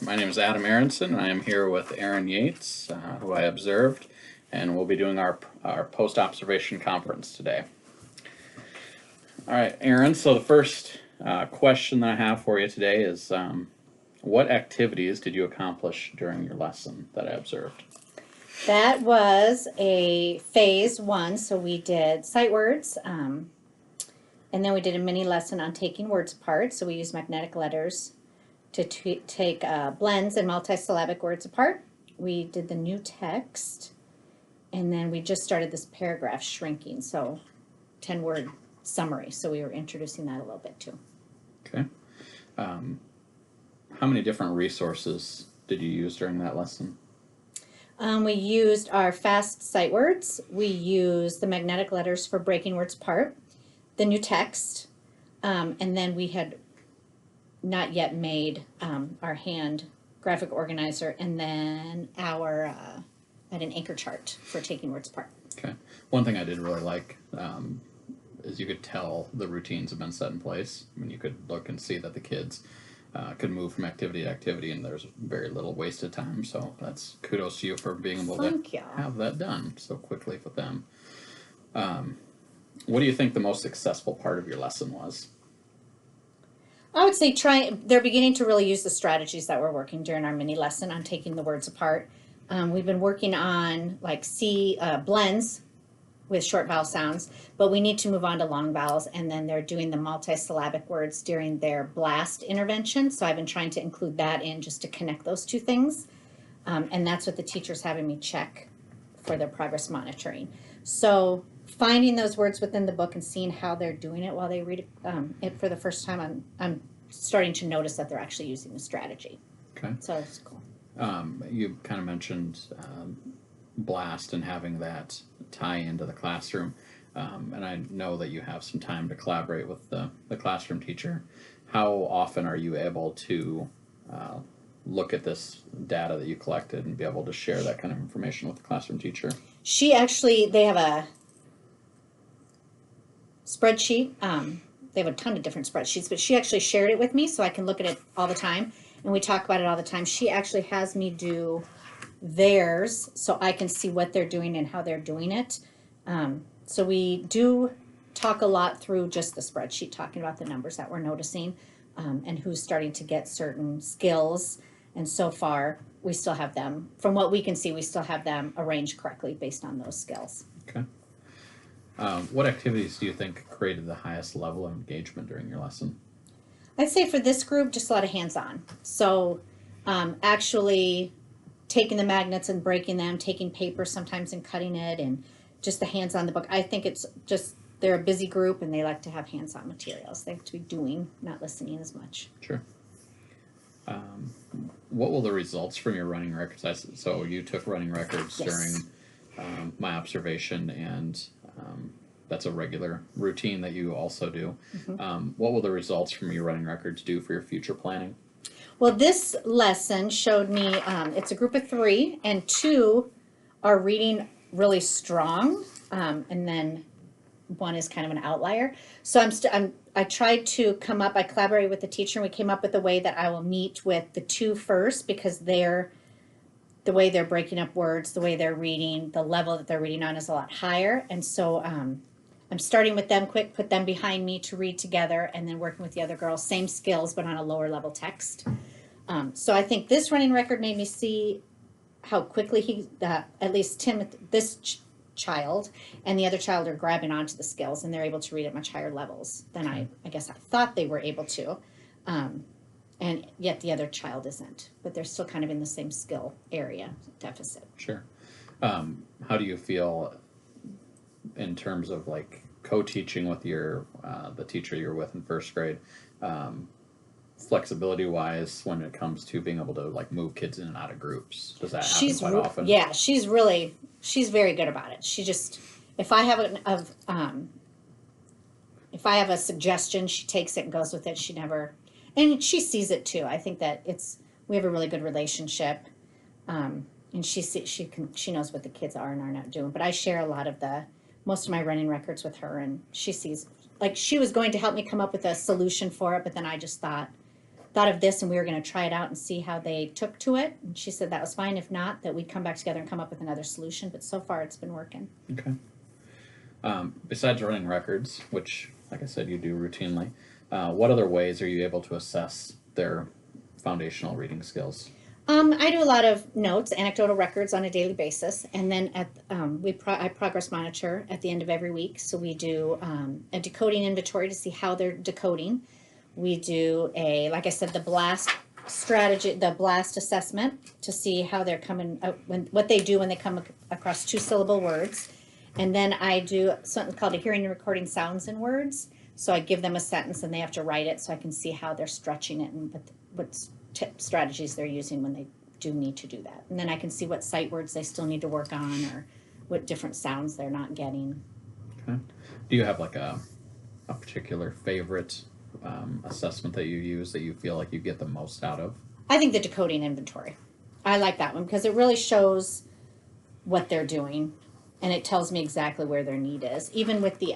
My name is Adam Aronson, and I am here with Aaron Yates, who I observed, and we'll be doing our post-observation conference today. All right, Aaron, so the first question that I have for you today is, what activities did you accomplish during your lesson that I observed? That was a phase one, so we did sight words, and then we did a mini lesson on taking words apart. So we used magnetic letters to take blends and multisyllabic words apart. We did the new text, and then we just started this paragraph shrinking, so 10-word summary. So we were introducing that a little bit too. Okay. How many different resources did you use during that lesson? We used our fast sight words. We used the magnetic letters for breaking words apart, the new text, and then we had not yet made our hand graphic organizer, and then our had an anchor chart for taking words apart. Okay. One thing I did really like is you could tell the routines have been set in place. I mean, you could look and see that the kids could move from activity to activity, and there's very little wasted time. So that's kudos to you for being able to have that done so quickly with them. What do you think the most successful part of your lesson was? I would say they're beginning to really use the strategies that we're working during our mini lesson on taking the words apart. We've been working on like blends with short vowel sounds, but we need to move on to long vowels, and then they're doing the multisyllabic words during their blast intervention. So I've been trying to include that in just to connect those two things. And that's what the teacher's having me check for their progress monitoring. So finding those words within the book and seeing how they're doing it while they read it for the first time, I'm starting to notice that they're actually using the strategy. Okay. So it's cool. You kind of mentioned blast and having that tie into the classroom, and I know that you have some time to collaborate with the classroom teacher. How often are you able to look at this data that you collected and be able to share that kind of information with the classroom teacher? They have a spreadsheet. They have a ton of different spreadsheets, but she actually shared it with me so I can look at it all the time, and we talk about it all the time. She actually has me do theirs so I can see what they're doing and how they're doing it. So we do talk a lot through just the spreadsheet, talking about the numbers that we're noticing and who's starting to get certain skills. And so far, we still have them, from what we can see, we still have them arranged correctly based on those skills. Okay. What activities do you think created the highest level of engagement during your lesson? I'd say for this group, just a lot of hands-on. So actually taking the magnets and breaking them, taking paper sometimes and cutting it, and just the hands-on the book. I think it's just, they're a busy group and they like to have hands-on materials. They have to be doing, not listening as much. Sure. What will the results from your running records? So you took running records Yes. during my observation, and that's a regular routine that you also do. Mm-hmm. What will the results from your running records do for your future planning? Well, this lesson showed me it's a group of 3, and 2 are reading really strong, and then 1 is kind of an outlier. So I tried to come up. I collaborated with the teacher, and we came up with a way that I will meet with the 2 first, because the way they're breaking up words, the way they're reading, the level that they're reading on is a lot higher, and so I'm starting with them quick, put them behind me to read together, and then working with the other girls, same skills, but on a lower level text. So I think this running record made me see how quickly at least Tim, this child, and the other child are grabbing onto the skills, and they're able to read at much higher levels than I guess I thought they were able to. And yet the other child isn't, but they're still kind of in the same skill area deficit. Sure. How do you feel in terms of like co-teaching with the teacher you're with in first grade, flexibility wise, when it comes to being able to like move kids in and out of groups? Does that happen quite often? Yeah, she's very good about it. She just, if I have a suggestion, she takes it and goes with it. She never, and she sees it too. I think that we have a really good relationship. And she knows what the kids are and are not doing. But I share a lot of most of my running records with her, and she sees, like, she was going to help me come up with a solution for it, but then I just thought thought of this and we were going to try it out and see how they took to it. And she said that was fine. If not, that we'd come back together and come up with another solution. But so far, it's been working. Okay. Besides running records, which, like I said, you do routinely, what other ways are you able to assess their foundational reading skills? I do a lot of notes, anecdotal records on a daily basis, and then I progress monitor at the end of every week. So we do a decoding inventory to see how they're decoding. We do like I said, the BLAST strategy, the BLAST assessment to see how they're coming, what they do when they come across 2-syllable words. And then I do something called a hearing and recording sounds and words. So I give them a sentence and they have to write it so I can see how they're stretching it and what strategies they're using when they do need to do that. And then I can see what sight words they still need to work on or what different sounds they're not getting. Okay. Do you have like a particular favorite assessment that you use that you feel like you get the most out of? I think the decoding inventory. I like that one because it really shows what they're doing and it tells me exactly where their need is. Even with the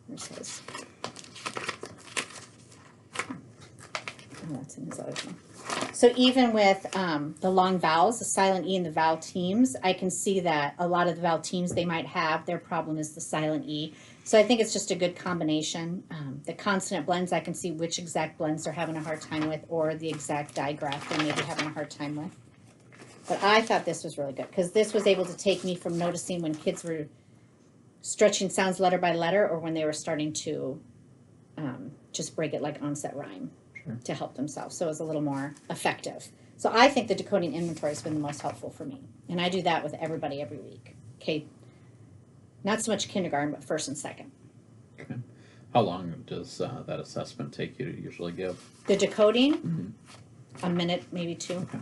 where's his? Oh, that's in his other one. So even with the long vowels, the silent E and the vowel teams, I can see that a lot of the vowel teams they might have, their problem is the silent E. So I think it's just a good combination. The consonant blends, I can see which exact blends they're having a hard time with or the exact digraph they may be having a hard time with. But I thought this was really good because this was able to take me from noticing when kids were stretching sounds letter by letter or when they were starting to just break it like onset rhyme to help themselves. So it was a little more effective. So I think the decoding inventory has been the most helpful for me. And I do that with everybody every week. Okay. Not so much kindergarten, but first and second. Okay. How long does that assessment take you to usually give? The decoding, a minute, maybe 2. Okay.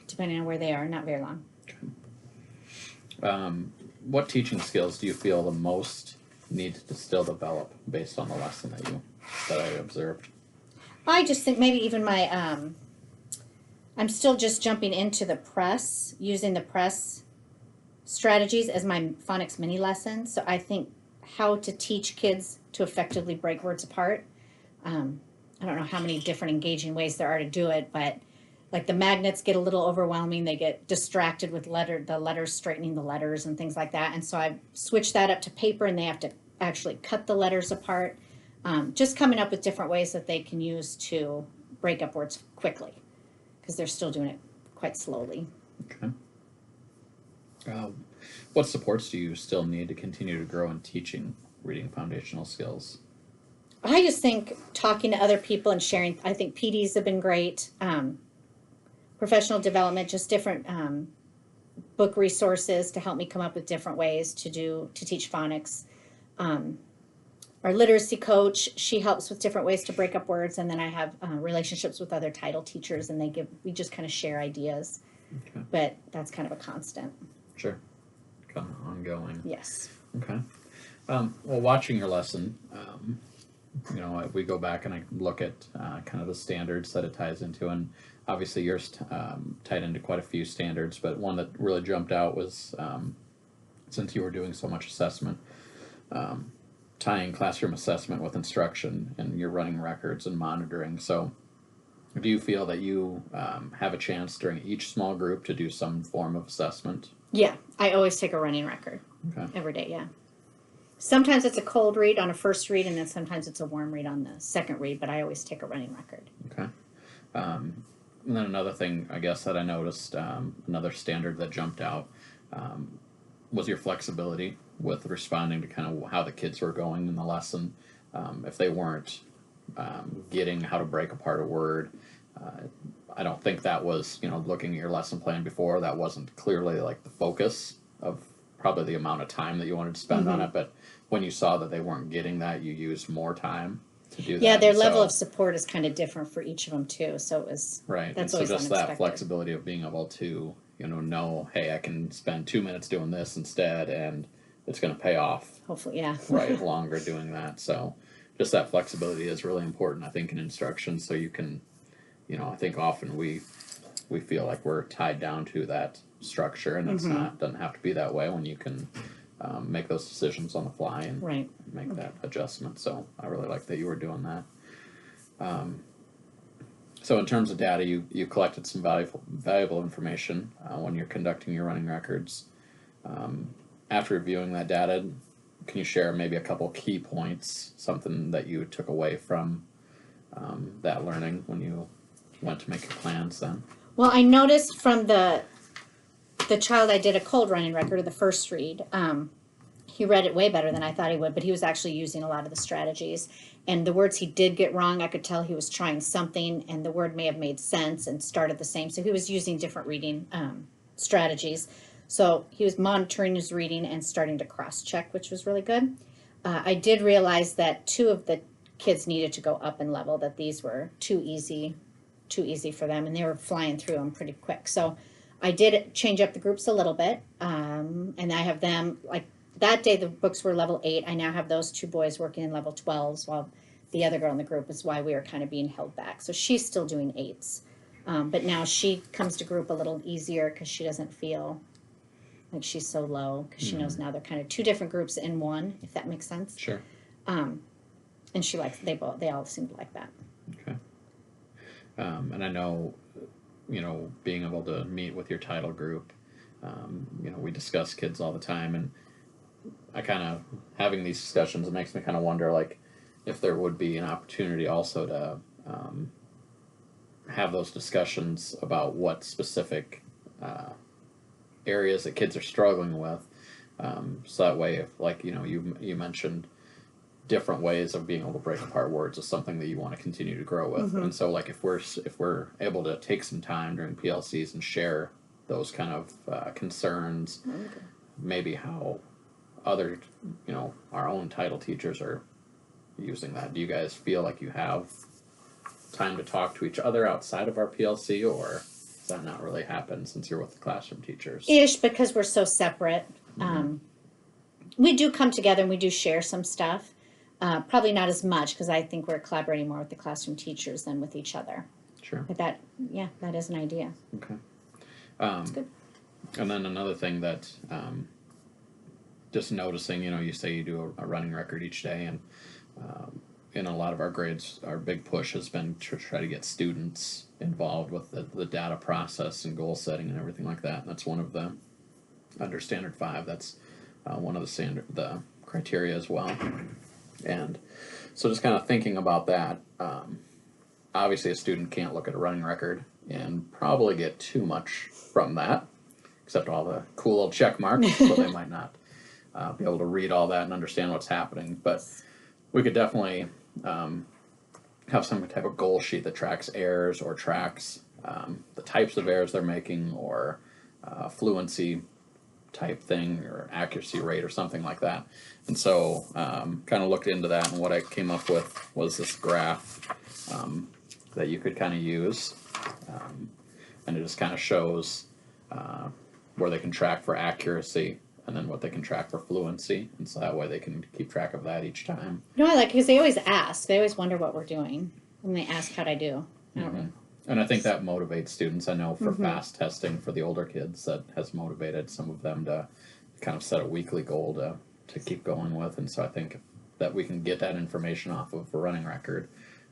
Depending on where they are, not very long. Okay. What teaching skills do you feel the most need to still develop based on the lesson that I observed? I just think maybe even my, I'm still just jumping into the press, using the press strategies as my phonics mini lesson. So I think how to teach kids to effectively break words apart. I don't know how many different engaging ways there are to do it, but like the magnets get a little overwhelming. They get distracted with the letters, straightening the letters and things like that. And so I switched that up to paper and they have to actually cut the letters apart. Just coming up with different ways that they can use to break up words quickly because they're still doing it quite slowly. Okay. What supports do you still need to continue to grow in teaching reading foundational skills? I just think talking to other people and sharing, I think PDs have been great. Professional development, just different book resources to help me come up with different ways to teach phonics. Our literacy coach, she helps with different ways to break up words, and then I have relationships with other title teachers, and we just kind of share ideas. Okay. But that's kind of a constant. Sure. Kind of ongoing. Yes. Okay. Well, watching your lesson, we go back and I look at kind of the standards that it ties into, and obviously yours tied into quite a few standards, but one that really jumped out was since you were doing so much assessment, tying classroom assessment with instruction, and you're running records and monitoring. So do you feel that you have a chance during each small group to do some form of assessment? Yeah, I always take a running record. Okay. Every day, yeah. Sometimes it's a cold read on a first read, and then sometimes it's a warm read on the second read, but I always take a running record. Okay. And then another thing, I guess, that I noticed, another standard that jumped out, was your flexibility with responding to kind of how the kids were going in the lesson. If they weren't getting how to break apart a word, I don't think that was, looking at your lesson plan before, that wasn't clearly like the focus of probably the amount of time that you wanted to spend on it. But when you saw that they weren't getting that, you used more time to do that. Yeah, their level of support is kind of different for each of them too. So it was right. That's and so always just unexpected. That flexibility of being able to know, hey, I can spend 2 minutes doing this instead, and it's going to pay off. Hopefully, yeah. Right, longer doing that. So just that flexibility is really important, I think, in instruction. So you can, I think often we feel like we're tied down to that structure, and it's doesn't have to be that way when you can make those decisions on the fly and right. make that adjustment. So I really like that you were doing that. So in terms of data, you collected some valuable information when you're conducting your running records. After reviewing that data, can you share maybe a couple key points, something that you took away from that learning when you went to make your plans then? Well, I noticed from the child I did a cold running record of the first read. He read it way better than I thought he would, but he was actually using a lot of the strategies. And the words he did get wrong, I could tell he was trying something, and the word may have made sense and started the same. So he was using different reading strategies. So he was monitoring his reading and starting to cross-check, which was really good. I did realize that 2 of the kids needed to go up in level, that these were too easy for them, and they were flying through them pretty quick. So I did change up the groups a little bit, and I have them, like, that day the books were level 8. I now have those 2 boys working in level 12s, while the other girl in the group is why we were kind of being held back. So she's still doing 8s. But now she comes to group a little easier because she doesn't feel like she's so low, because she knows now they're kind of 2 different groups in one, if that makes sense. Sure. And she likes, they all seem to like that. Okay. And I know, being able to meet with your title group, we discuss kids all the time, and I kind of, having these discussions, it makes me kind of wonder, like, if there would be an opportunity also to have those discussions about what specific areas that kids are struggling with. So that way, if, like, you mentioned different ways of being able to break apart words is something that you want to continue to grow with. And so, like, if we're able to take some time during PLCs and share those kind of concerns, maybe how other, our own title teachers are using that. Do you guys feel like you have time to talk to each other outside of our PLC, or does that not really happen since you're with the classroom teachers? Ish, because we're so separate. We do come together and we do share some stuff. Probably not as much, because I think we're collaborating more with the classroom teachers than with each other. Sure. But that is an idea. Okay. That's good. And then another thing that, just noticing, you say you do a running record each day, and in a lot of our grades, our big push has been to try to get students involved with the data process and goal setting and everything like that. And that's one of the, under Standard 5, that's one of the criteria as well. And so just kind of thinking about that, obviously a student can't look at a running record and probably get too much from that, except all the cool little check marks, so they might not be able to read all that and understand what's happening. But we could definitely have some type of goal sheet that tracks errors, or tracks the types of errors they're making, or fluency type thing, or accuracy rate, or something like that. And so kind of looked into that, and what I came up with was this graph that you could kind of use, and it just kind of shows where they can track for accuracy, and then what they can track for fluency, and so that way they can keep track of that each time. I like, because they always ask. They always wonder what we're doing, and they ask how'd I do. And I think that motivates students. I know for fast testing for the older kids, that has motivated some of them to kind of set a weekly goal to keep going with. And so I think that we can get that information off of a running record,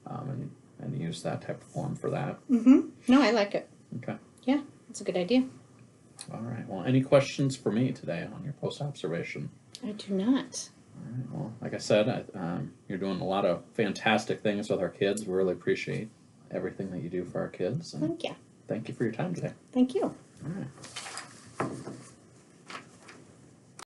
and use that type of form for that. No, I like it. Okay. Yeah, it's a good idea. All right. Well, any questions for me today on your post-observation? I do not. All right. Well, like I said, you're doing a lot of fantastic things with our kids. We really appreciate everything that you do for our kids. And Thank you. thank you for your time today. Thank you. All right.